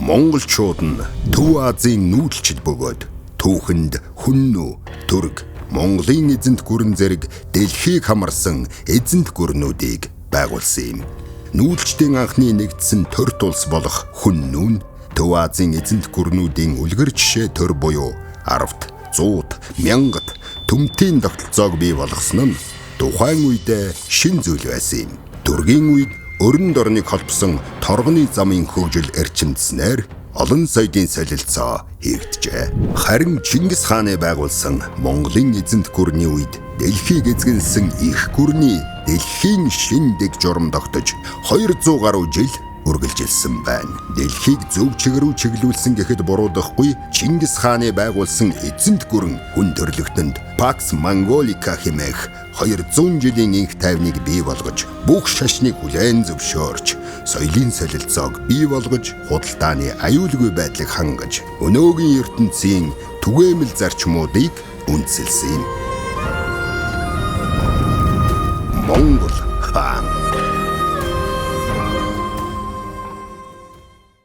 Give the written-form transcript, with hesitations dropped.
Монголчууд нь Төв Азийн нүүдэлчд бөгөөд түүхэнд хүннүү, түрэг, Монголын эзэнт гүрэн зэрэг дэлхийг хамарсан эзэнт гүрнүүдийг байгуулсан юм. Нүүдэлчдийн анхны нэгдсэн төрт улс болох хүннүү нь Төв Азийн эзэнт гүрнүүдийн үлгэр жишээ төр буюу 10-т, 100-т, 1000-т төмтийн тогтолцоог бий болгосон нь тухайн үедээ шин зүйл байсан юм. Түргийн үед өрөнд орныг холбосон торгоны замын хөгжил эрчимдснээр олон соёлын солилцоо хийгджээ. Харин Чингис хааны байгуулсан Монголын эзэнт гүрний үед дэлхийг эзэгэнсэн их гүрний дэлхийн шин дэг журам тогтож 200 гаруй жил үргэлжилсэн байна. Дэлхийг зөв чиг рүү чиглүүлсэн гэхэд буруудахгүй Чингис хааны байгуулсан эзэнт гүрэн хүн төрлөختөнд Pax Mongolica хэмээх 200 жилийн инх тайвныг бий болгож, бүх шашныг хүлээн зөвшөөрч, соёлын солилцоог бий болгож, худалдааны аюулгүй байдлыг хангаж, өнөөгийн ертөнцийн түгээмэл зарчмуудыг үндэслэсэн юм. Монгол